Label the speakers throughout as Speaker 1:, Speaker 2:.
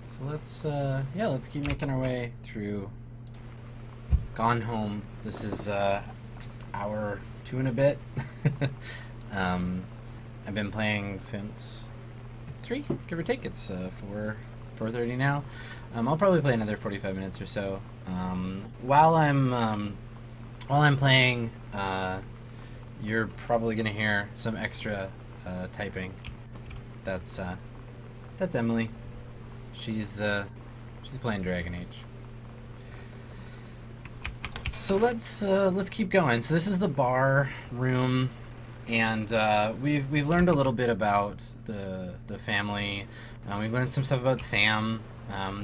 Speaker 1: So let's keep making our way through Gone Home. This is hour 2 and a bit. um, I've been playing since 3, give or take. It's 4:30 now. I'll probably play another 45 minutes or so. While I'm playing, you're probably gonna hear some extra typing. That's Emily. She's playing Dragon Age. So let's keep going. So this is the bar room, and we've learned a little bit about the family. We've learned some stuff about Sam.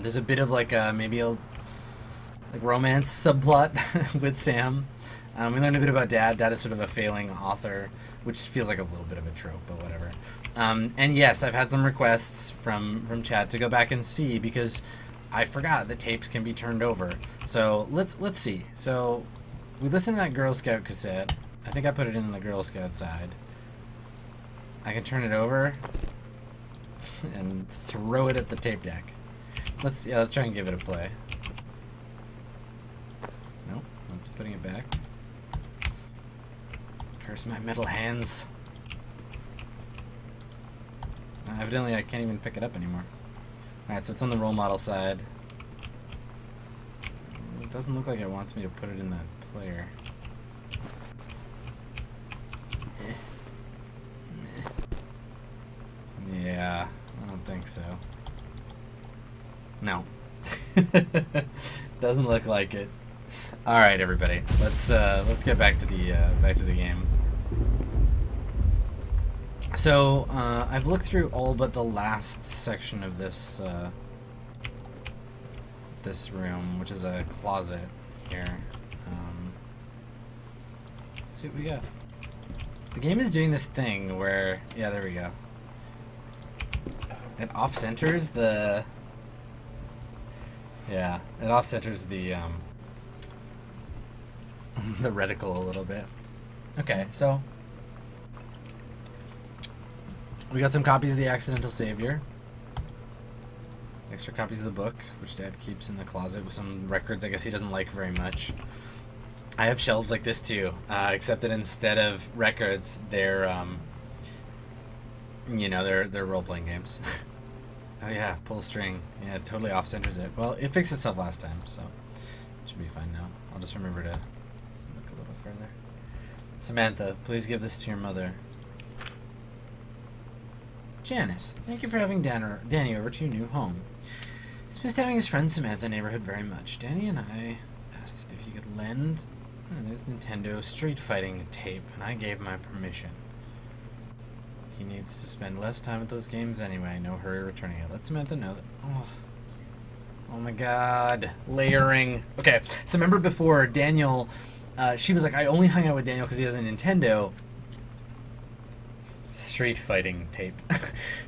Speaker 1: There's a bit of maybe a romance subplot with Sam. We learned a bit about Dad. Dad is sort of a failing author, which feels like a little bit of a trope, but whatever. And yes, I've had some requests from chat to go back and see, because I forgot that tapes can be turned over. So let's see. So we listened to that Girl Scout cassette. I think I put it in the Girl Scout side. I can turn it over and throw it at the tape deck. Let's try and give it a play. Nope, that's putting it back. Curse my metal hands. Evidently, I can't even pick it up anymore. Alright, so it's on the role model side. It doesn't look like it wants me to put it in that player. Yeah, I don't think so. No. Doesn't look like it. All right, everybody. Let's get back to the game. So I've looked through all but the last section of this room, which is a closet here. Let's see what we got. The game is doing this thing where, yeah, there we go. It off-centers the. Yeah, it off-centers the the reticle a little bit. Okay, so we got some copies of The Accidental Savior. Extra copies of the book, which Dad keeps in the closet, with some records I guess he doesn't like very much. I have shelves like this too, except that instead of records, they're they're role-playing games. Oh yeah, pull string. Yeah, it totally off-centers it. Well, it fixed itself last time, so it should be fine now. I'll just remember to look a little further. Samantha, please give this to your mother. Janice, thank you for having Danny over to your new home. He's missed having his friend Samantha in the neighborhood very much. Danny and I asked if he could lend his Nintendo Street Fighting tape, and I gave my permission. He needs to spend less time with those games anyway. No hurry returning it. Let Samantha know that. Oh my god. Layering. Okay, so remember before Daniel, she was like, I only hung out with Daniel because he has a Nintendo Street Fighting tape.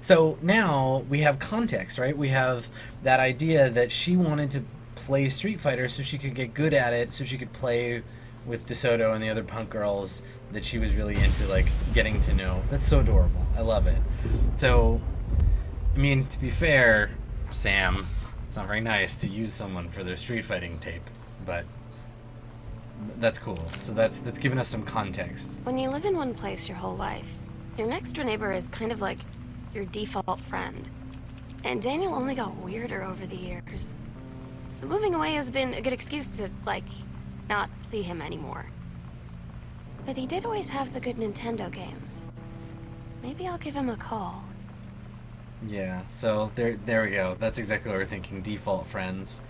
Speaker 1: So now we have context, right? We have that idea that she wanted to play Street Fighter so she could get good at it, so she could play with DeSoto and the other punk girls that she was really into, like, getting to know. That's so adorable. I love it. So, I mean, to be fair, Sam, it's not very nice to use someone for their Street Fighting tape, but that's cool. So that's given us some context.
Speaker 2: When you live in one place your whole life, your next door neighbor is kind of like your default friend. And Daniel only got weirder over the years. So moving away has been a good excuse to, like, not see him anymore. But he did always have the good Nintendo games. Maybe I'll give him a call.
Speaker 1: Yeah, so there we go. That's exactly what we're thinking, default friends.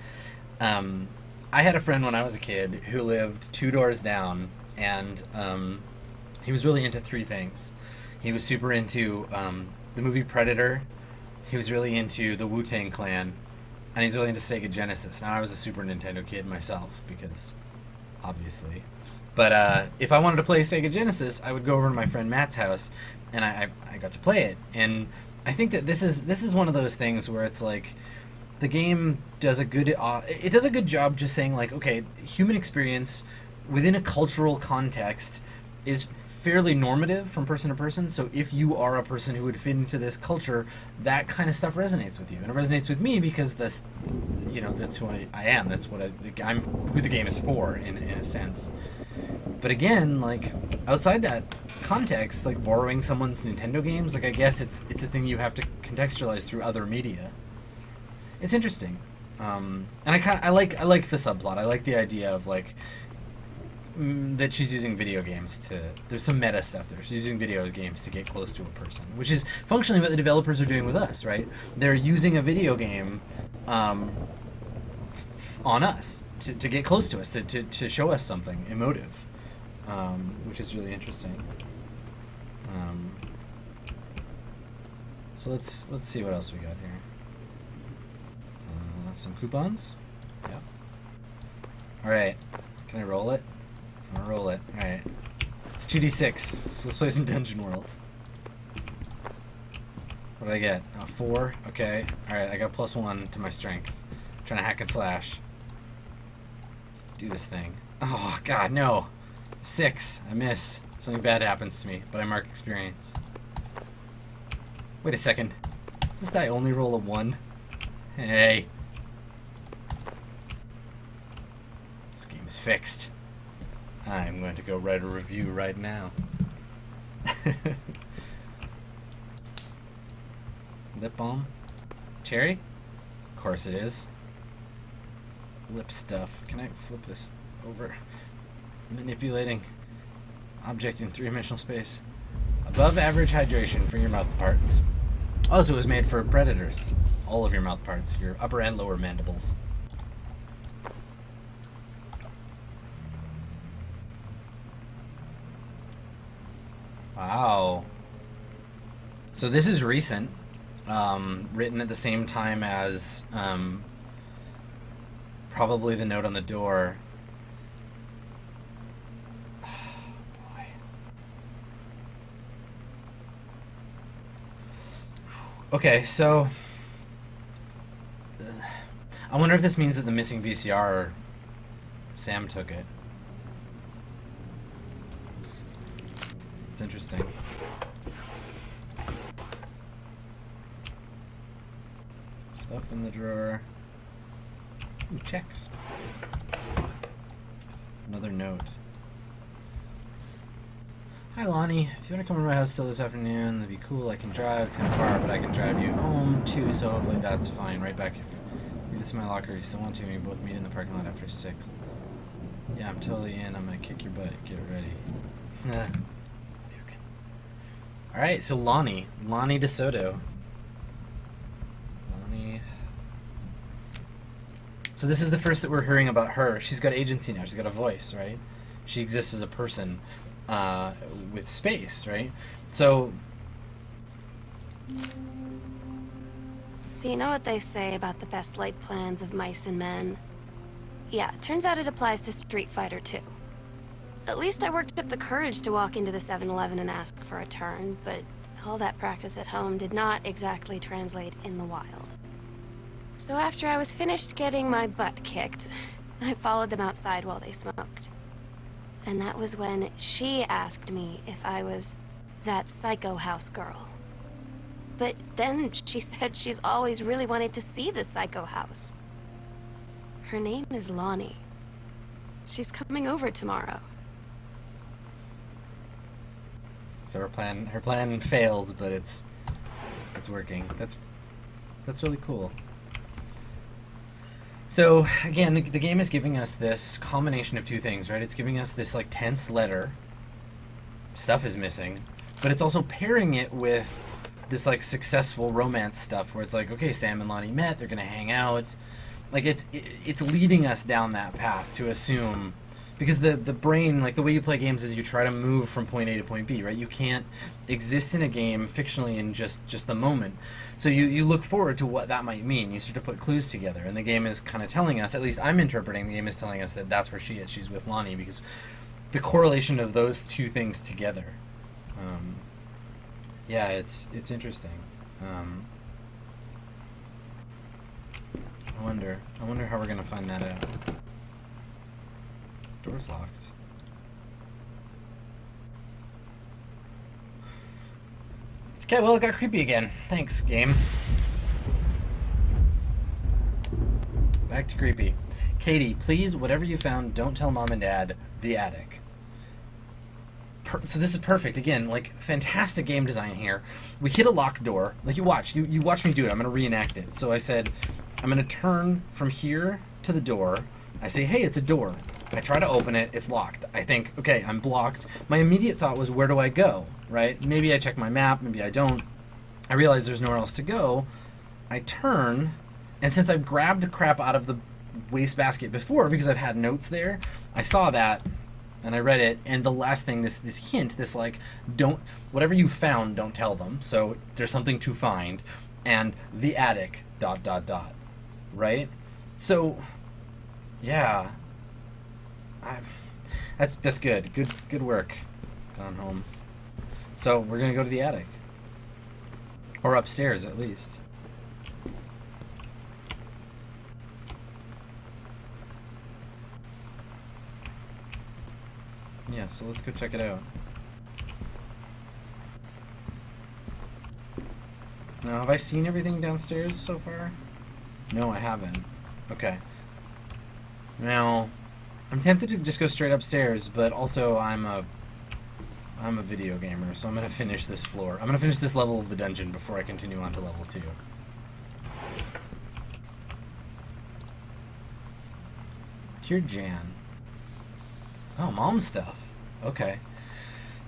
Speaker 1: I had a friend when I was a kid who lived 2 doors down, and he was really into 3 things. He was super into the movie Predator, he was really into the Wu-Tang Clan, and he's really into Sega Genesis. Now, I was a Super Nintendo kid myself, because obviously. But if I wanted to play Sega Genesis, I would go over to my friend Matt's house, and I got to play it. And I think that this is one of those things where it's like, the game does a good it does a good job just saying, like, okay, human experience within a cultural context is fairly normative from person to person. So if you are a person who would fit into this culture, that kind of stuff resonates with you, and it resonates with me because that's, you know, that's who I am. That's what I'm who the game is for in a sense. But again, like outside that context, like borrowing someone's Nintendo games, like I guess it's a thing you have to contextualize through other media. It's interesting, and I like the subplot. I like the idea of like that she's using video games to. There's some meta stuff there. She's using video games to get close to a person, which is functionally what the developers are doing with us, right? They're using a video game on us to get close to us, to show us something emotive, which is really interesting. So let's see what else we got here. Some coupons. Yep. All right. Can I roll it? I'm gonna roll it. All right. It's 2d6. So let's play some Dungeon World. What did I get? 4. Okay. All right. I got +1 to my strength. I'm trying to hack and slash. Let's do this thing. Oh God, no. 6. I miss. Something bad happens to me, but I mark experience. Wait a second. Does this die only roll a 1? Hey. This game is fixed. I'm going to go write a review right now. Lip balm? Cherry? Of course it is. Lip stuff. Can I flip this over? Manipulating object in 3-dimensional space. Above average hydration for your mouth parts. Also, it was made for predators. All of your mouth parts, your upper and lower mandibles. Wow. So this is recent. Written at the same time as probably the note on the door. Boy. Okay, so I wonder if this means that the missing VCR, Sam took it. It's interesting. Stuff in the drawer. Ooh, checks. Another note. Hi Lonnie, if you want to come to my house still this afternoon, that'd be cool. I can drive. It's kind of far, but I can drive you home too, so hopefully that's fine. Right back if leave this in my locker. You still want to? We both meet in the parking lot after 6. Yeah, I'm totally in. I'm gonna kick your butt. Get ready. All right, so Lonnie DeSoto. Lonnie. So this is the first that we're hearing about her. She's got agency now. She's got a voice, right? She exists as a person with space, right? So
Speaker 2: you know what they say about the best laid plans of mice and men? Yeah, turns out it applies to Street Fighter too. At least I worked up the courage to walk into the 7-Eleven and ask for a turn, but all that practice at home did not exactly translate in the wild. So after I was finished getting my butt kicked, I followed them outside while they smoked. And that was when she asked me if I was that psycho house girl. But then she said she's always really wanted to see the psycho house. Her name is Lonnie. She's coming over tomorrow.
Speaker 1: So her plan failed, but it's working. That's really cool. So again, the game is giving us this combination of two things, right? It's giving us this like tense letter. Stuff is missing, but it's also pairing it with this like successful romance stuff where it's like, okay, Sam and Lonnie met, they're gonna hang out. Like it's leading us down that path to assume. Because the brain, like the way you play games is you try to move from point A to point B, right? You can't exist in a game fictionally in just the moment. So you look forward to what that might mean. You start to put clues together. And the game is kind of telling us, at least I'm interpreting, the game is telling us that that's where she is. She's with Lonnie because the correlation of those two things together. Yeah, it's interesting. I wonder how we're going to find that out. Door's locked. Okay, well, it got creepy again. Thanks, game. Back to creepy. Katie, please, whatever you found, don't tell mom and dad. The attic. So this is perfect. Again, like, fantastic game design here. We hit a locked door. Like, you watch me do it. I'm going to reenact it. So I said, I'm going to turn from here to the door. I say, hey, it's a door. I try to open it. It's locked. I think, okay, I'm blocked. My immediate thought was, where do I go, right? Maybe I check my map. Maybe I don't. I realize there's nowhere else to go. I turn, and since I've grabbed crap out of the wastebasket before because I've had notes there, I saw that, and I read it, and the last thing, this hint, this like, don't, whatever you found, don't tell them. So there's something to find, and the attic, ... right? So, yeah, that's good. Good work. Gone home. So we're gonna go to the attic, or upstairs at least. Yeah, so let's go check it out. Now, have I seen everything downstairs so far? No, I haven't. Okay. Now, I'm tempted to just go straight upstairs, but also I'm a video gamer, so I'm gonna finish this floor. I'm gonna finish this level of the dungeon before I continue on to level 2. Dear Jan. Oh, mom stuff. Okay.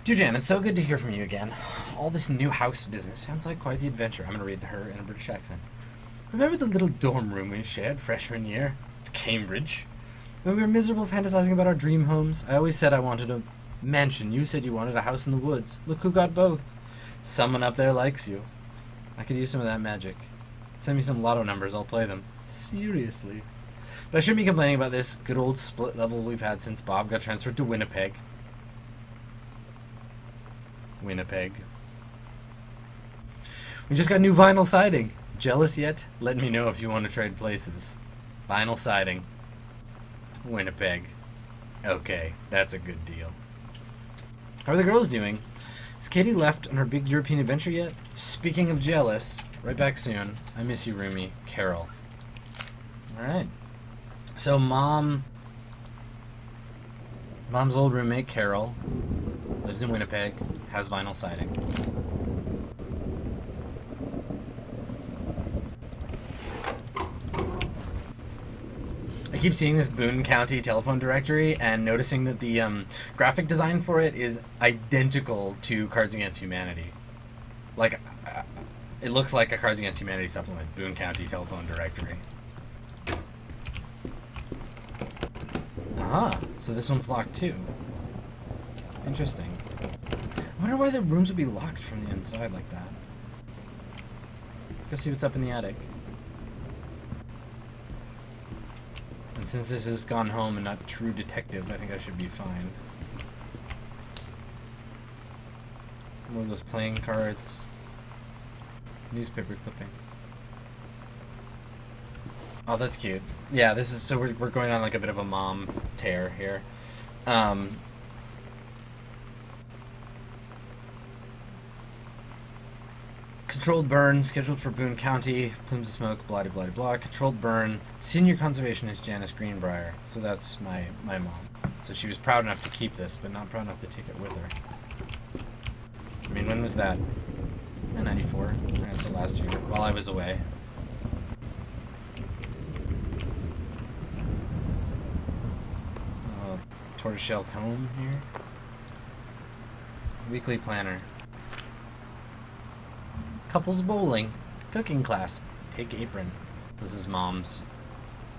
Speaker 1: Dear Jan, it's so good to hear from you again. All this new house business sounds like quite the adventure. I'm going to read to her in a British accent. Remember the little dorm room we shared freshman year at Cambridge? When we were miserable fantasizing about our dream homes, I always said I wanted a mansion. You said you wanted a house in the woods. Look who got both. Someone up there likes you. I could use some of that magic. Send me some lotto numbers, I'll play them. Seriously. But I shouldn't be complaining about this good old split level we've had since Bob got transferred to Winnipeg. Winnipeg. We just got new vinyl siding. Jealous yet? Let me know if you want to trade places. Vinyl siding. Winnipeg. Okay, that's a good deal. How are the girls doing? Has Katie left on her big European adventure yet? Speaking of jealous, right back soon. I miss you, Rumi. Carol. Alright. So mom's old roommate, Carol, lives in Winnipeg, has vinyl siding. I keep seeing this Boone County telephone directory and noticing that the graphic design for it is identical to Cards Against Humanity. Like, it looks like a Cards Against Humanity supplement, Boone County telephone directory. Ah, so this one's locked too. Interesting. I wonder why the rooms would be locked from the inside like that. Let's go see what's up in the attic. And since this is Gone Home and not True Detective, I think I should be fine. More of those playing cards. Newspaper clipping. Oh, that's cute. Yeah, this is, so we're going on like a bit of a mom tear here. Controlled burn, scheduled for Boone County, plumes of smoke, blah blah blah. Controlled burn, senior conservationist Janice Greenbrier. So that's my mom. So she was proud enough to keep this, but not proud enough to take it with her. I mean, when was that? 94. Alright, so last year, while I was away. Tortoiseshell comb here. Weekly planner. Couples bowling. Cooking class. Take apron. This is mom's.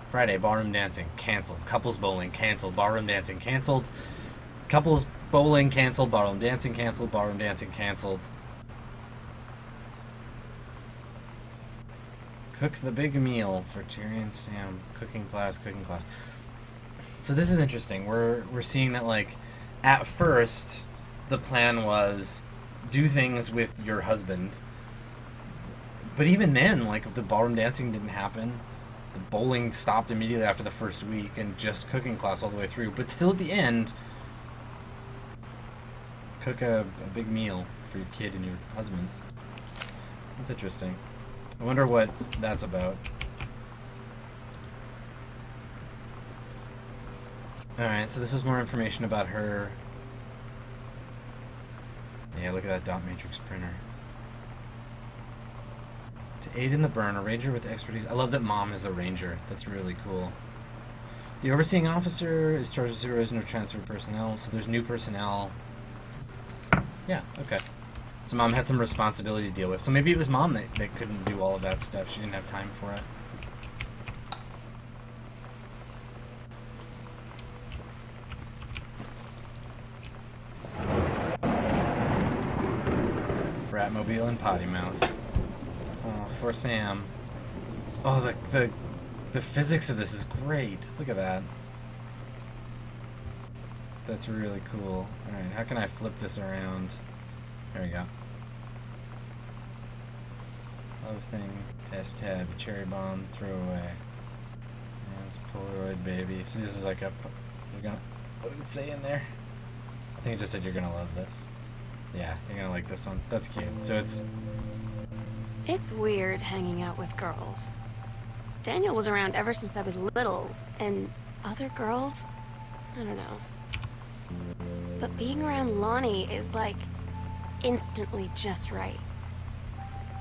Speaker 1: Friday, ballroom dancing. Canceled. Couples bowling. Canceled. Ballroom dancing. Canceled. Couples bowling. Canceled. Ballroom dancing. Canceled. Ballroom dancing. Canceled. Cook the big meal for Jerry and Sam. Cooking class. Cooking class. So this is interesting. We're seeing that, like, at first the plan was do things with your husband, but even then, like, the ballroom dancing didn't happen. The bowling stopped immediately after the first week, and just cooking class all the way through. But still, at the end, cook a big meal for your kid and your husband. That's interesting. I wonder what that's about. Alright, so this is more information about her. Yeah, look at that dot matrix printer. To aid in the burn, a ranger with expertise. I love that Mom is the ranger. That's really cool. The overseeing officer is charged with supervising or transfer personnel, so there's new personnel. Yeah, okay. So Mom had some responsibility to deal with. So maybe it was Mom that couldn't do all of that stuff. She didn't have time for it. Bratmobile and Potty Mouth. Oh, for Sam. Oh, the physics of this is great. Look at that. That's really cool. Alright, how can I flip this around? There we go. Love thing, S-tab, cherry bomb, throw away. That's Polaroid baby. So this is like a... You're gonna... What did it say in there? I think it just said you're gonna love this. Yeah, you're gonna like this one. That's cute. So
Speaker 2: It's weird hanging out with girls. Daniel was around ever since I was little, and other girls? I don't know. But being around Lonnie is like instantly just right.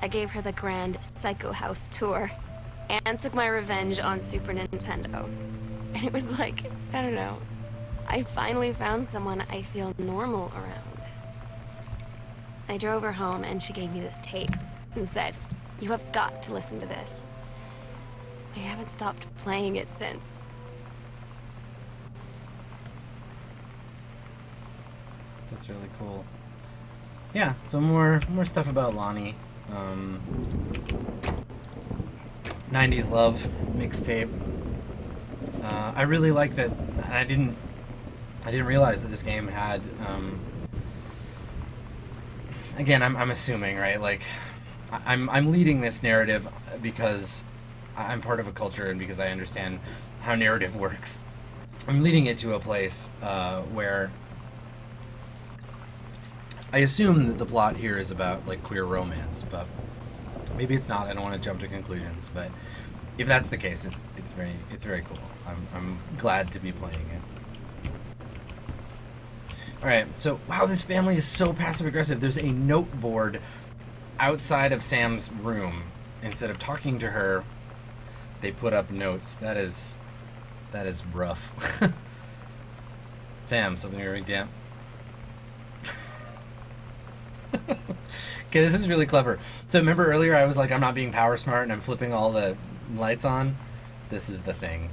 Speaker 2: I gave her the grand Psycho House tour and took my revenge on Super Nintendo. And it was like, I don't know, I finally found someone I feel normal around. I drove her home and she gave me this tape and said, "You have got to listen to this." I haven't stopped playing it since.
Speaker 1: That's really cool. Yeah, so more stuff about Lonnie. 90s Love mixtape. I really like that. I didn't realize that this game had. Again, I'm assuming, right? Like, I'm leading this narrative because I'm part of a culture and because I understand how narrative works. I'm leading it to a place where I assume that the plot here is about like queer romance, but maybe it's not. I don't want to jump to conclusions, but if that's the case, it's very cool. I'm glad to be playing it. All right, so wow, this family is so passive aggressive. There's a note board outside of Sam's room. Instead of talking to her, they put up notes. That is rough. Sam, something you're damn. Okay, this is really clever. So remember earlier I was like, I'm not being power smart and I'm flipping all the lights on? This is the thing.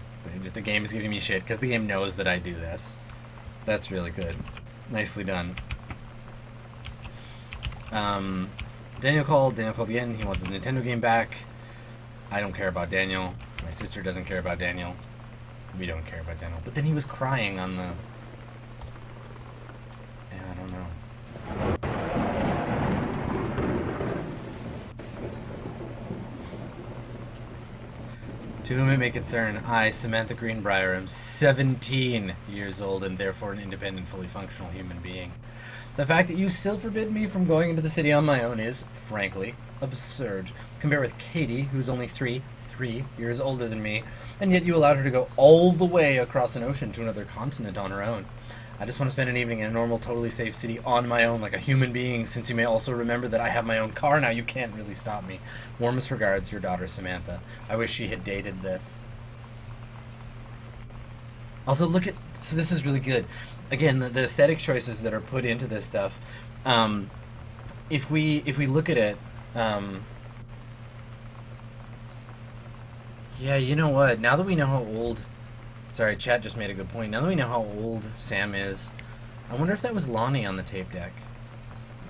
Speaker 1: The game is giving me shit because the game knows that I do this. That's really good. Nicely done. Daniel called again. He wants his Nintendo game back. I don't care about Daniel. My sister doesn't care about Daniel. We don't care about Daniel. But then he was crying on the... Yeah, I don't know. To whom it may concern, I, Samantha Greenbrier, am 17 years old and therefore an independent, fully functional human being. The fact that you still forbid me from going into the city on my own is, frankly, absurd. Compare with Katie, who's only three years older than me, and yet you allowed her to go all the way across an ocean to another continent on her own. I just want to spend an evening in a normal, totally safe city on my own like a human being, since you may also remember that I have my own car now. You can't really stop me. Warmest regards, your daughter, Samantha. I wish she had dated this. Also, look at... So this is really good. Again, the aesthetic choices that are put into this stuff. If we look at it... yeah, you know what? Now that we know how old... Sorry, chat just made a good point. Now that we know how old Sam is, I wonder if that was Lonnie on the tape deck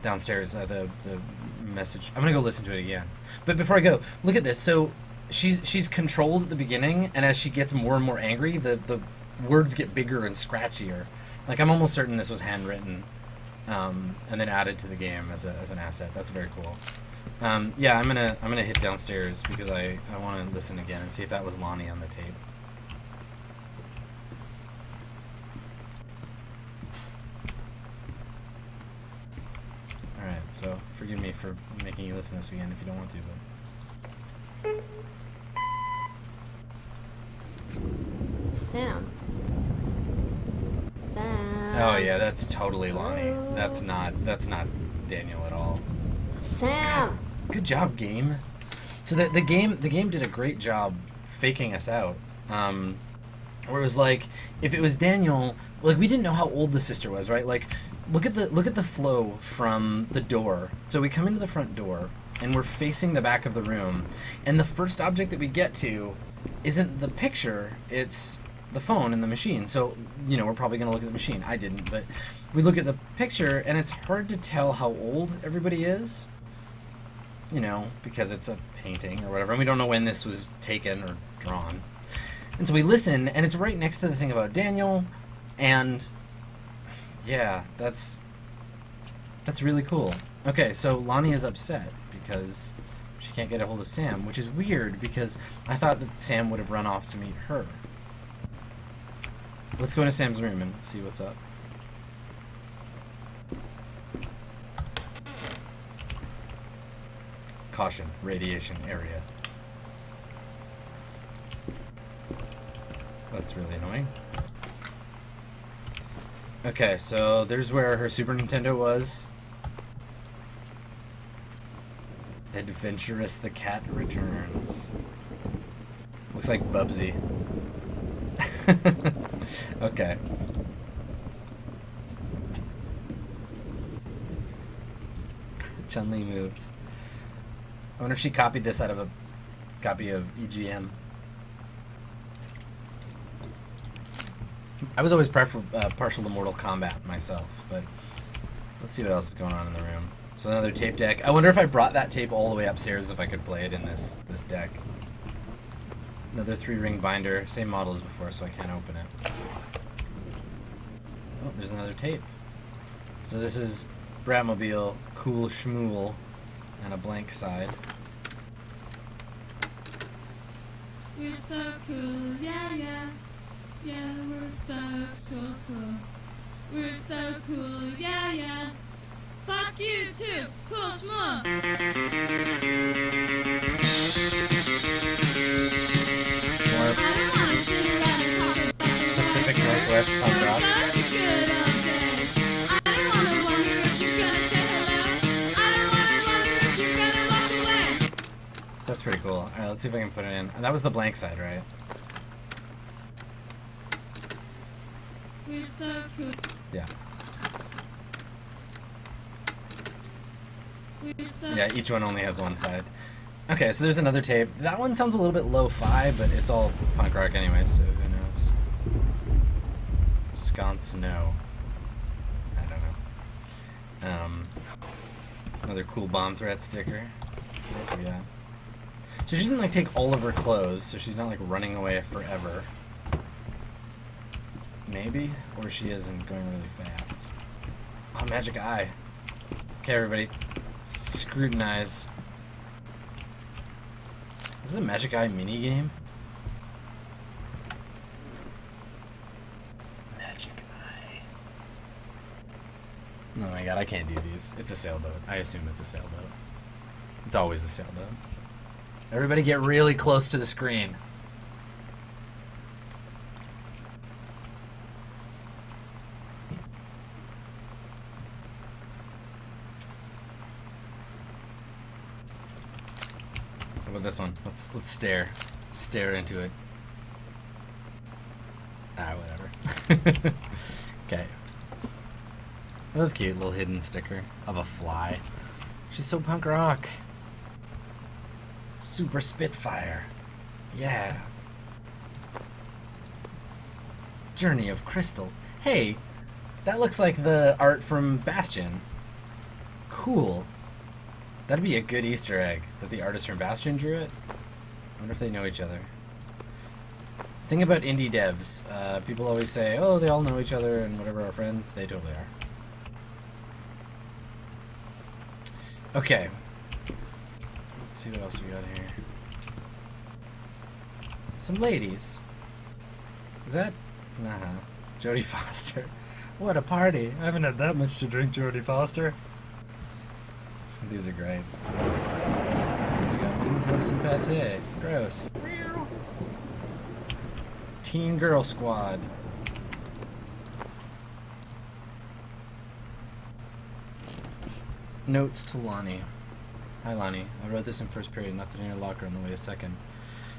Speaker 1: downstairs. The message. I'm gonna go listen to it again. But before I go, look at this. So she's controlled at the beginning, and as she gets more and more angry, the words get bigger and scratchier. Like, I'm almost certain this was handwritten, and then added to the game as an asset. That's very cool. Yeah, I'm gonna hit downstairs because I want to listen again and see if that was Lonnie on the tape. Alright, so forgive me for making you listen to this again if you don't want to, but...
Speaker 2: Sam. Sam.
Speaker 1: Oh yeah, that's totally Lonnie. That's not Daniel at all.
Speaker 2: Sam.
Speaker 1: Good job, game. So the game did a great job faking us out. Where it was like, if it was Daniel, like we didn't know how old the sister was, right? Like, look at the flow from the door. So we come into the front door and we're facing the back of the room, and the first object that we get to isn't the picture, it's the phone and the machine. So, you know, we're probably gonna look at the machine. I didn't, but we look at the picture and it's hard to tell how old everybody is. You know, because it's a painting or whatever, and we don't know when this was taken or drawn. And so we listen, and it's right next to the thing about Daniel, and yeah, that's really cool. Okay, so Lonnie is upset because she can't get a hold of Sam, which is weird because I thought that Sam would have run off to meet her. Let's go into Sam's room and see what's up. Caution, radiation area. That's really annoying. Okay, so there's where her Super Nintendo was. Adventurous the Cat returns. Looks like Bubsy. Okay. Chun-Li moves. I wonder if she copied this out of a copy of EGM. I was always partial to Mortal Kombat myself, but let's see what else is going on in the room. So another tape deck. I wonder if I brought that tape all the way upstairs if I could play it in this deck. Another 3-ring binder, same model as before, so I can't open it. Oh, there's another tape. So this is Bratmobile, Cool Schmool, and a blank side.
Speaker 3: We're so cool, yeah, yeah. Yeah, we're so cool. We're so cool, yeah, yeah. Fuck you too, cool schmuck.
Speaker 1: More Pacific Northwest punk rock. That's pretty cool. Alright, let's see if I can put it in. That was the blank side, right?
Speaker 3: We're so cool.
Speaker 1: Yeah.
Speaker 3: We're so
Speaker 1: Yeah, each one only has one side. Okay, so there's another tape. That one sounds a little bit lo-fi, but it's all punk rock anyway, so who knows? Sconce, no. I don't know. Another cool bomb threat sticker. What else we got? So she didn't like take all of her clothes, so she's not like running away forever. Maybe? Or she is and going really fast. Oh, magic eye. Okay, everybody. Scrutinize. This is a magic eye minigame? Magic eye. Oh my god, I can't do these. It's a sailboat. I assume it's a sailboat. It's always a sailboat. Everybody get really close to the screen. How about this one? Let's stare into it. Ah, whatever. Okay. That was cute, little hidden sticker of a fly. She's so punk rock. Super Spitfire. Yeah. Journey of Crystal. Hey, that looks like the art from Bastion. Cool. That'd be a good Easter egg, that the artist from Bastion drew it. I wonder if they know each other. Thing about indie devs, people always say, oh, they all know each other and whatever, our friends. They totally are. Okay. Let's see what else we got here. Some ladies. Is that? Uh-huh. Jodie Foster. What a party. I haven't had that much to drink, Jodie Foster. These are great. Come in, have some pate. Gross. Teen Girl Squad. Notes to Lonnie. Hi Lonnie, I wrote this in first period and left it in your locker on the way to second.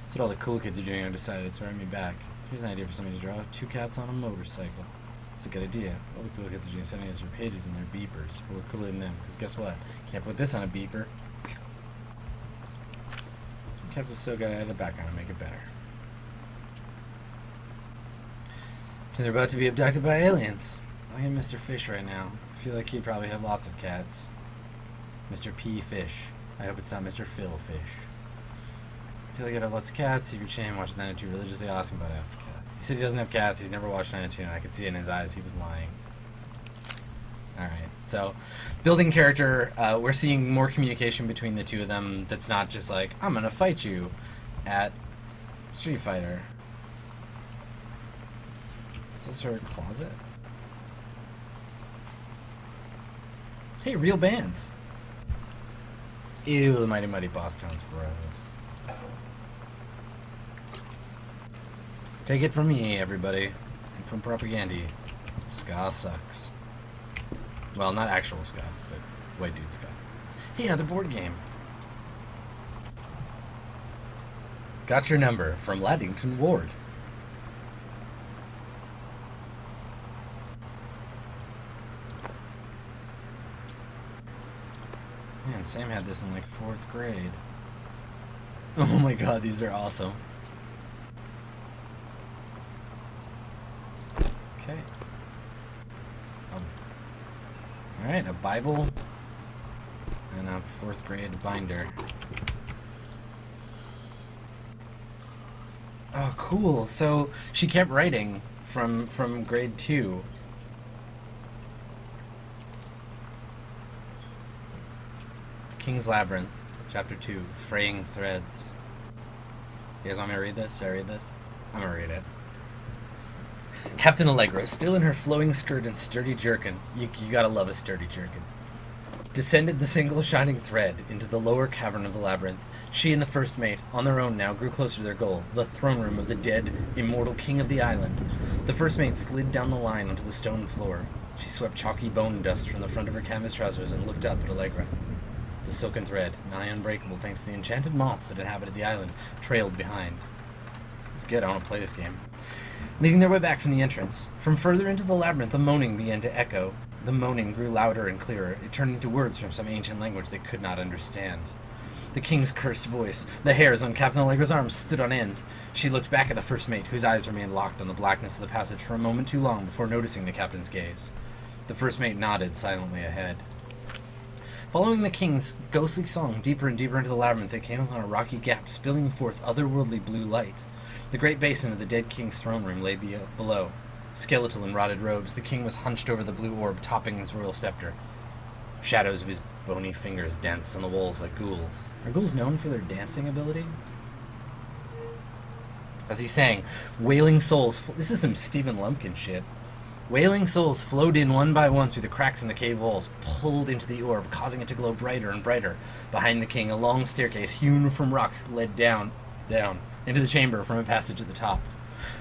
Speaker 1: That's what all the cool kids are doing. I decided to write me back. Here's an idea for somebody to draw. 2 cats on a motorcycle. It's a good idea. All the cool kids are doing sending us their pages and their beepers. But we're cooler than them, because guess what? Can't put this on a beeper. 2 cats will still gotta add a background and make it better. They're about to be abducted by aliens. Look at Mr. Fish right now. I feel like he'd probably have lots of cats. Mr. P. Fish. I hope it's not Mr. Phil Fish. I feel like I'd have lots of cats. Secret Shame watches 902 religiously asking about after cat. He said he doesn't have cats. He's never watched 902, and I could see it in his eyes. He was lying. Alright, so building character. We're seeing more communication between the two of them that's not just like, I'm gonna fight you at Street Fighter. Is this her closet? Hey, real bands. Ew, the Mighty Mighty Boss Town's gross. Take it from me, everybody. And from Propagandy. Ska sucks. Well, not actual ska, but white dude ska. Hey, another board game. Got your number from Laddington Ward. Man, Sam had this in like 4th grade. Oh my god, these are awesome. Okay. Alright, a Bible and a 4th grade binder. Oh, cool. So she kept writing from grade 2. King's Labyrinth, Chapter 2, Fraying Threads. You guys want me to read this? Should I read this? I'm gonna read it. Captain Allegra, still in her flowing skirt and sturdy jerkin, you gotta love a sturdy jerkin, descended the single shining thread into the lower cavern of the labyrinth. She and the first mate, on their own now, grew closer to their goal, the throne room of the dead, immortal king of the island. The first mate slid down the line onto the stone floor. She swept chalky bone dust from the front of her canvas trousers and looked up at Allegra. The silken thread, nigh unbreakable thanks to the enchanted moths that inhabited the island, trailed behind. It's good, I want to play this game. Leading their way back from the entrance. From further into the labyrinth, the moaning began to echo. The moaning grew louder and clearer. It turned into words from some ancient language they could not understand. The king's cursed voice. The hairs on Captain Allegra's arms stood on end. She looked back at the first mate, whose eyes remained locked on the blackness of the passage for a moment too long before noticing the captain's gaze. The first mate nodded silently ahead. Following the king's ghostly song deeper and deeper into the labyrinth, they came upon a rocky gap spilling forth otherworldly blue light. The great basin of the dead king's throne room lay below. Skeletal in rotted robes, the king was hunched over the blue orb topping his royal scepter. Shadows of his bony fingers danced on the walls like ghouls. Are ghouls known for their dancing ability? As he sang, wailing souls... This is some Stephen Lumpkin shit. Wailing souls flowed in one by one through the cracks in the cave walls, pulled into the orb, causing it to glow brighter and brighter. Behind the king, a long staircase hewn from rock led down, into the chamber from a passage at the top.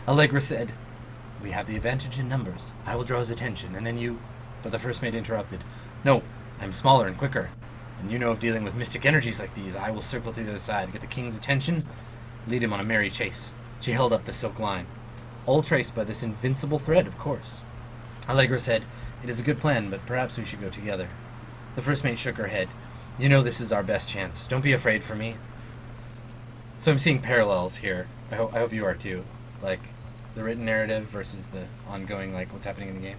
Speaker 1: Allegra said, "We have the advantage in numbers. I will draw his attention, and then you..." But the first mate interrupted. "No, I'm smaller and quicker. And you know of dealing with mystic energies like these. I will circle to the other side, get the king's attention, lead him on a merry chase." She held up the silk line. "All traced by this invincible thread, of course." Allegra said, "It is a good plan, but perhaps we should go together." The first mate shook her head. "You know this is our best chance. Don't be afraid for me." So I'm seeing parallels here. I hope you are too. Like, the written narrative versus the ongoing, like, what's happening in the game.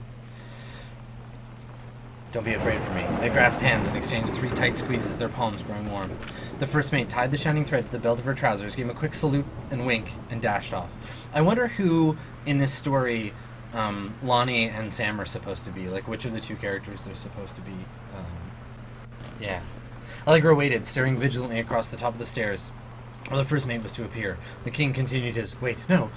Speaker 1: "Don't be afraid for me." They grasped hands and exchanged 3 tight squeezes, their palms growing warm. The first mate tied the shining thread to the belt of her trousers, gave him a quick salute and wink, and dashed off. I wonder who, in this story, Lonnie and Sam are supposed to be. Like, which of the 2 characters they're supposed to be. Yeah. Allegra waited, staring vigilantly across the top of the stairs, while the first mate was to appear. The king continued his, "Wait, no,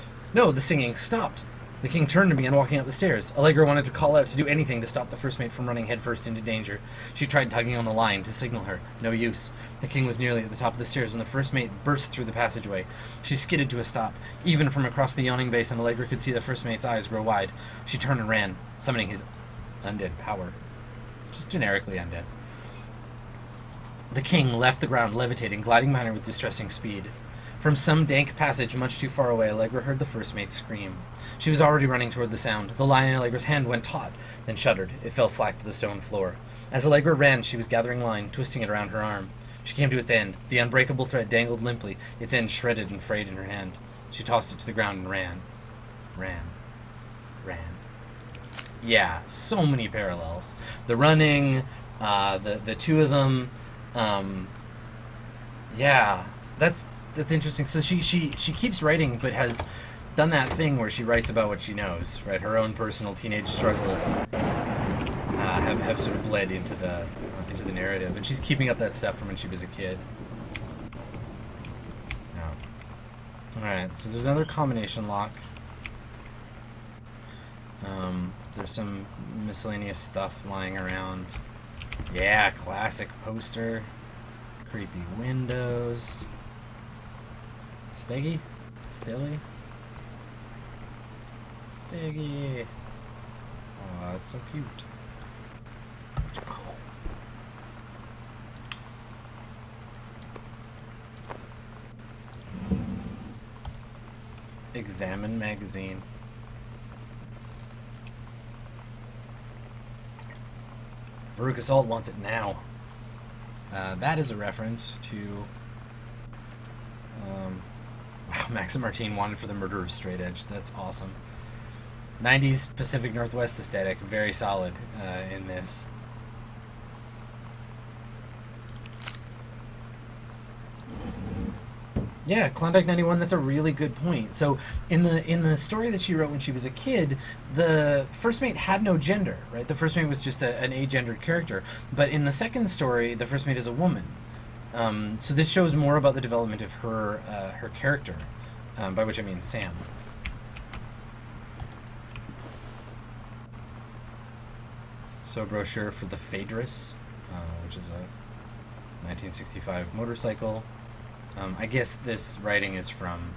Speaker 1: the singing stopped." The king turned and began walking up the stairs. Allegra wanted to call out, to do anything to stop the first mate from running headfirst into danger. She tried tugging on the line to signal her. No use. The king was nearly at the top of the stairs when the first mate burst through the passageway. She skidded to a stop. Even from across the yawning basin, Allegra could see the first mate's eyes grow wide. She turned and ran, summoning his undead power. It's just generically undead. The king left the ground, levitating, gliding behind her with distressing speed. From some dank passage much too far away, Allegra heard the first mate scream. She was already running toward the sound. The line in Allegra's hand went taut, then shuddered. It fell slack to the stone floor. As Allegra ran, she was gathering line, twisting it around her arm. She came to its end. The unbreakable thread dangled limply, its end shredded and frayed in her hand. She tossed it to the ground and ran. Ran. Yeah, so many parallels. The running, the two of them. Yeah, that's interesting. So she keeps writing, but has done that thing where she writes about what she knows, right? Her own personal teenage struggles have sort of bled into the narrative, and she's keeping up that stuff from when she was a kid. All right, so there's another combination lock. There's some miscellaneous stuff lying around. Yeah, classic poster. Creepy windows. Steggy? Stilly? Steggy. Oh, it's so cute. Examine magazine. Veruca Salt wants it now. That is a reference to Max and Martine wanted for the murder of Straight Edge. That's awesome. 90s Pacific Northwest aesthetic, very solid in this. Yeah, Klondike 91, that's a really good point. So in the story that she wrote when she was a kid, the first mate had no gender, right? The first mate was just an agendered character. But in the second story, the first mate is a woman. So this shows more about the development of her character, by which I mean Sam. So a brochure for the Phaedrus, which is a 1965 motorcycle. I guess this writing is from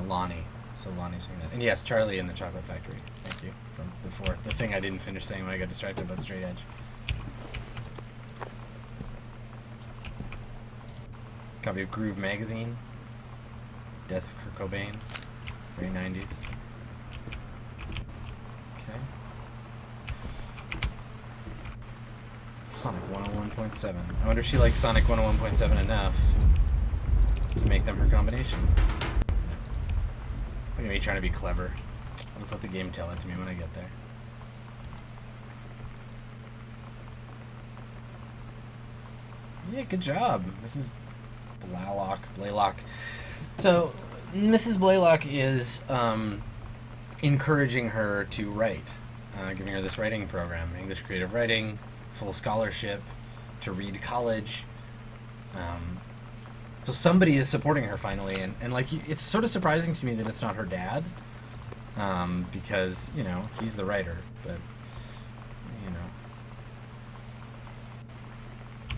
Speaker 1: Lonnie. So Lonnie's saying that. And yes, Charlie in the Chocolate Factory. Thank you. From before. The thing I didn't finish saying when I got distracted about Straight Edge. Copy of Groove Magazine. Death of Kurt Cobain. Very 90s. Okay. Sonic 101.7. I wonder if she likes Sonic 101.7 enough to make them her combination. Look at me trying to be clever. I'll just let the game tell it to me when I get there. Yeah, good job, Mrs. Blaylock. So, Mrs. Blaylock is encouraging her to write, giving her this writing program, English Creative Writing, full scholarship, to read college. So somebody is supporting her finally, and like, it's sort of surprising to me that it's not her dad, because, you know, he's the writer, but, you know,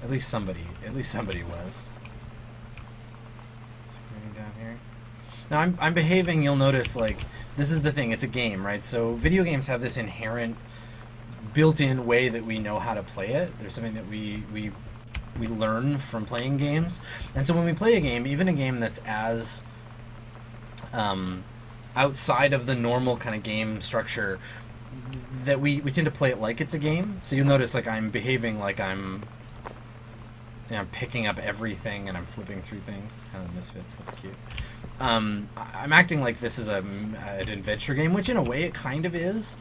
Speaker 1: at least somebody was. Down here. Now I'm behaving, you'll notice, like, this is the thing, it's a game, right? So video games have this inherent built-in way that we know how to play it. There's something that we learn from playing games. And so when we play a game, even a game that's as outside of the normal kind of game structure, that we tend to play it like it's a game. So you'll notice, like, I'm behaving like I'm picking up everything and I'm flipping through things. Kind of Misfits, that's cute. I'm acting like this is an adventure game, which in a way it kind of is.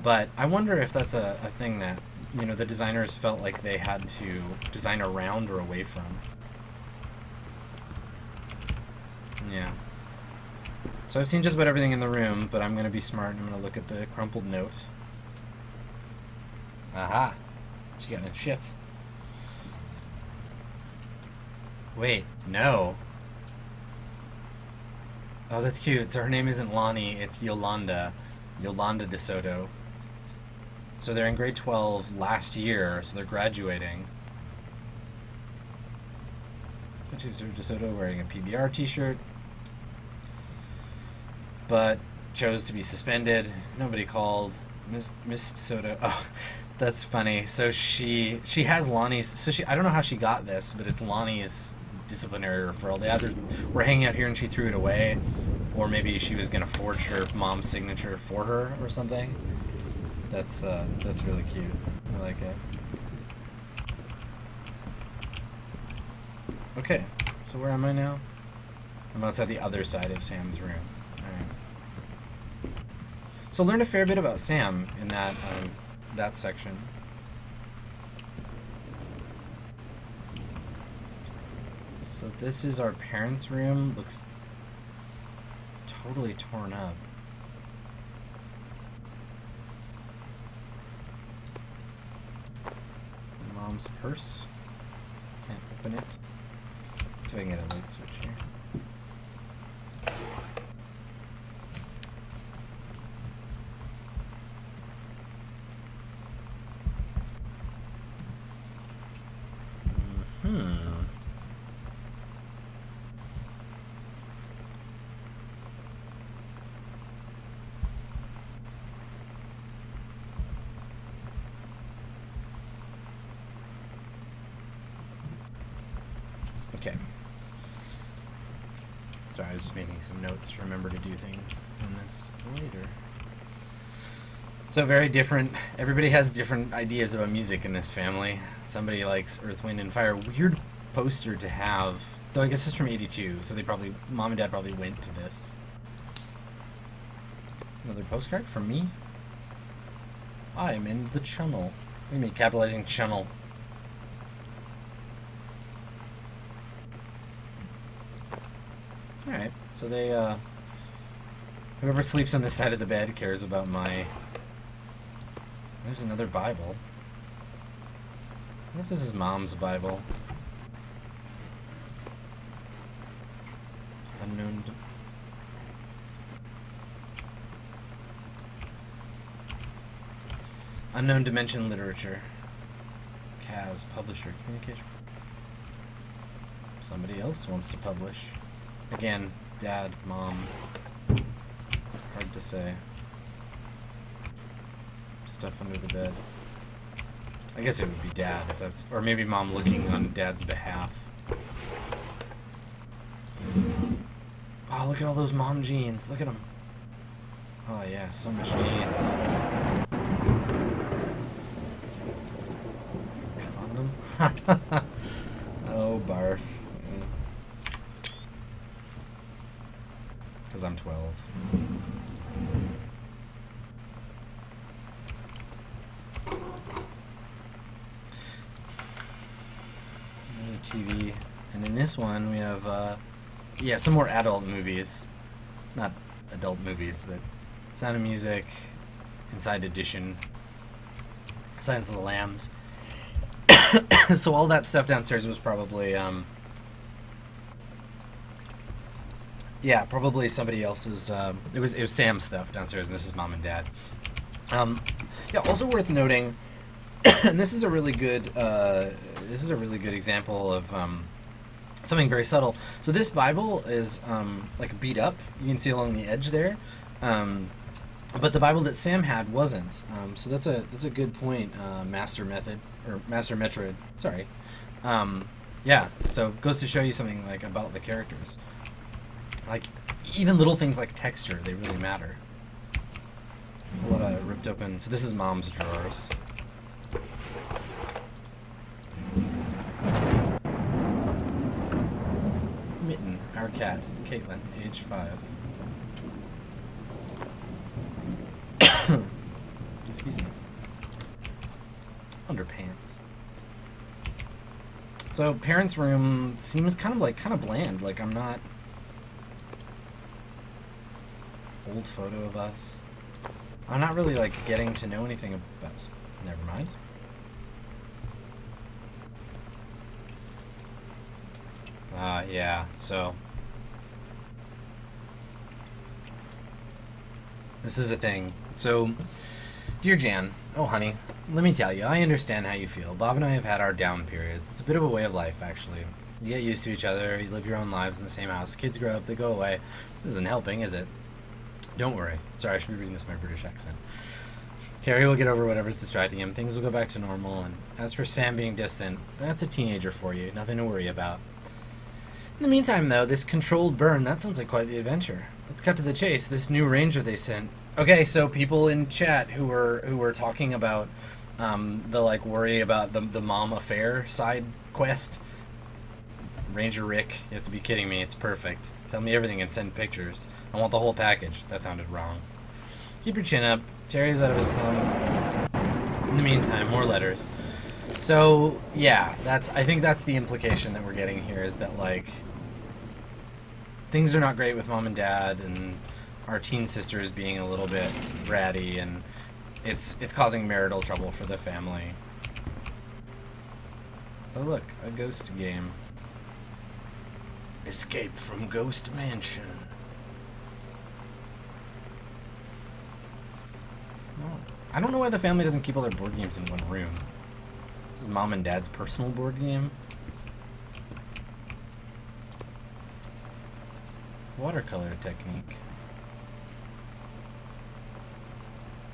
Speaker 1: But I wonder if that's a thing that, you know, the designers felt like they had to design around or away from. Yeah. So I've seen just about everything in the room, but I'm going to be smart and I'm going to look at the crumpled note. Aha! She got in shit. Wait, no. Oh, that's cute. So her name isn't Lonnie, it's Yolanda. Yolanda DeSoto. So they're in grade 12 last year, so they're graduating. Mr. DeSoto wearing a PBR t-shirt, but chose to be suspended. Nobody called. Miss DeSoto. Oh, that's funny. So she has Lonnie's. So I don't know how she got this, but it's Lonnie's disciplinary referral. They either were hanging out here and she threw it away, or maybe she was gonna forge her mom's signature for her or something. That's really cute. I like it. Okay, so where am I now? I'm outside the other side of Sam's room. Alright. So learned a fair bit about Sam in that section. So this is our parents' room. Looks totally torn up. Mom's purse. Can't open it. So I can get a light switch here. Okay. Sorry, I was just making some notes to remember to do things on this later. So very different. Everybody has different ideas about music in this family. Somebody likes Earth, Wind, and Fire. Weird poster to have. Though I guess it's from '82, so Mom and Dad probably went to this. Another postcard from me. I'm in the channel. What do you mean, capitalizing channel? Alright, so they, whoever sleeps on this side of the bed cares about my... There's another Bible. I wonder if this is Mom's Bible. Unknown... Unknown Dimension Literature. Kaz, publisher, communication. Somebody else wants to publish. Again, Dad, Mom. Hard to say. Stuff under the bed. I guess it would be Dad if that's... Or maybe Mom looking on Dad's behalf. Oh, look at all those mom jeans. Look at them. Oh, yeah, so much jeans. Condom? Oh, barf. Because I'm 12. TV. And in this one, we have, yeah, some more adult movies. Not adult movies, but Sound of Music, Inside Edition, Silence of the Lambs. So all that stuff downstairs was probably, yeah, probably somebody else's. It was Sam's stuff downstairs, and this is Mom and Dad. Yeah, also worth noting, and this is a really good example of something very subtle. So this Bible is like beat up. You can see along the edge there, but the Bible that Sam had wasn't. So that's a good point, Master Metroid. Sorry. Yeah. So it goes to show you something like about the characters. Like, even little things like texture, they really matter. A lot of ripped open. So this is Mom's drawers. Mitten, our cat, Caitlin, age 5. Excuse me. Underpants. So parents' room seems kind of bland. Like, I'm not... Old photo of us. I'm not really like getting to know anything about us. Never mind. Yeah, so This is a thing. So, dear Jan, oh honey, let me tell you, I understand how you feel. Bob and I have had our down periods. It's a bit of a way of life, actually. You get used to each other, you live your own lives in the same house. Kids grow up, they go away. This isn't helping, is it? Don't worry. Sorry, I should be reading this in my British accent. Terry will get over whatever's distracting him. Things will go back to normal. And as for Sam being distant, that's a teenager for you. Nothing to worry about. In the meantime, though, this controlled burn, that sounds like quite the adventure. Let's cut to the chase. This new ranger they sent. Okay, so people in chat who were talking about the like worry about the mom affair side quest. Ranger Rick, you have to be kidding me. It's perfect. Tell me everything and send pictures. I want the whole package. That sounded wrong. Keep your chin up. Terry's out of his slum. In the meantime, more letters. So, yeah, I think that's the implication that we're getting here, is that, like, things are not great with mom and dad, and our teen sister is being a little bit bratty, and it's causing marital trouble for the family. Oh, look, a ghost game. Escape from Ghost Mansion. Oh. I don't know why the family doesn't keep all their board games in one room. This is mom and dad's personal board game. Watercolor technique.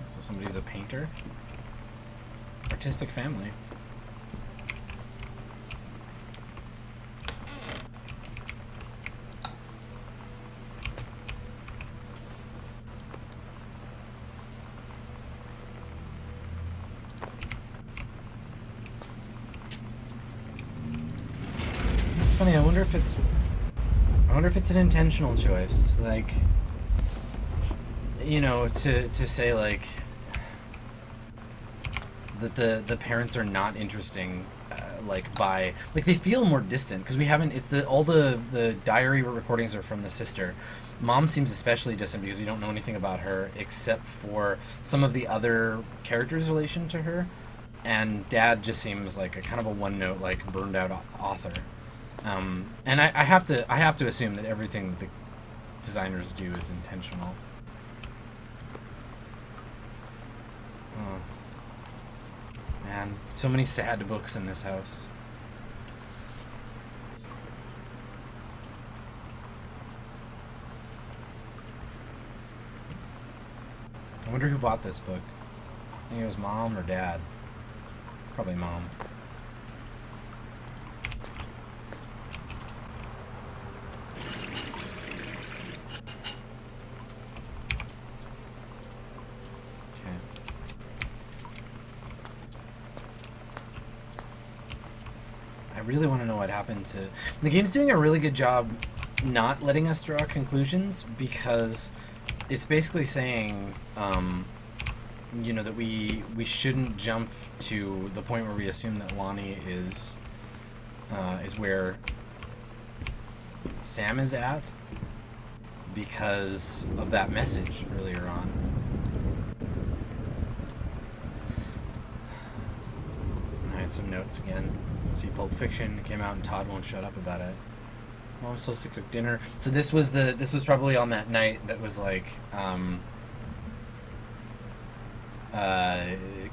Speaker 1: So somebody's a painter. Artistic family. Funny, I wonder if it's an intentional choice, like, you know, to say like that the parents are not interesting, like they feel more distant because we haven't. It's all the diary recordings are from the sister. Mom seems especially distant because we don't know anything about her except for some of the other characters' relation to her, and dad just seems like a kind of a one note, like burned out author. And I have to assume that everything the designers do is intentional. Oh. Man, so many sad books in this house. I wonder who bought this book. I think it was mom or dad. Probably mom. I really want to know what happened to... The game's doing a really good job not letting us draw conclusions, because it's basically saying, you know, that we shouldn't jump to the point where we assume that Lonnie is where Sam is at because of that message earlier on. Alright, some notes again. See Pulp Fiction came out and Todd won't shut up about it. Mom's supposed to cook dinner. So this was probably on that night that was like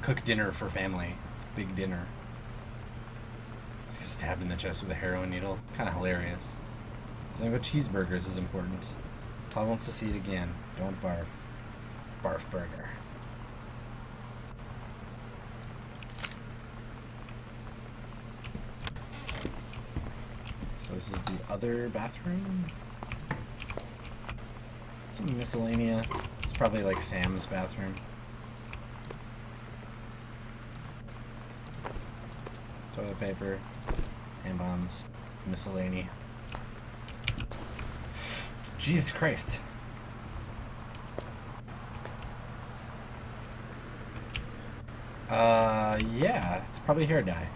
Speaker 1: cook dinner for family. Big dinner. Stabbed in the chest with a heroin needle. Kind of hilarious. Something about cheeseburgers is important. Todd wants to see it again. Don't barf. Barf burger. So this is the other bathroom. Some miscellanea. It's probably like Sam's bathroom. Toilet paper, tampons, miscellany. Jesus Christ. Yeah, it's probably hair dye.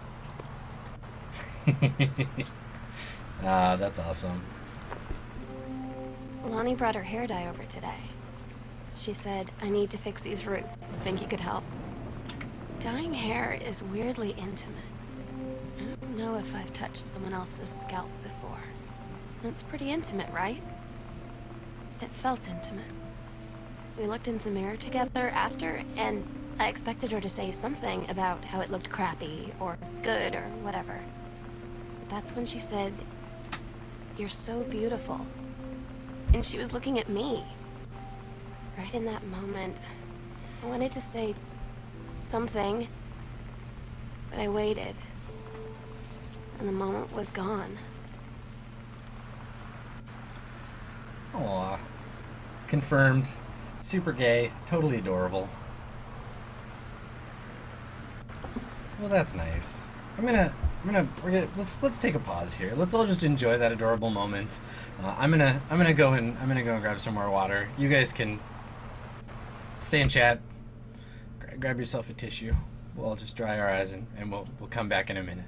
Speaker 1: That's awesome.
Speaker 2: Lonnie brought her hair dye over today. She said, I need to fix these roots. Think you could help? Dyeing hair is weirdly intimate. I don't know if I've touched someone else's scalp before. It's pretty intimate, right? It felt intimate. We looked in the mirror together after, and I expected her to say something about how it looked crappy, or good, or whatever. But that's when she said, "You're so beautiful." And she was looking at me. Right in that moment, I wanted to say something, but I waited. And the moment was gone.
Speaker 1: Aw. Confirmed. Super gay. Totally adorable. Well, that's nice. Let's take a pause here. Let's all just enjoy that adorable moment. I'm gonna go and grab some more water. You guys can stay and chat. Grab yourself a tissue. We'll all just dry our eyes and we'll come back in a minute.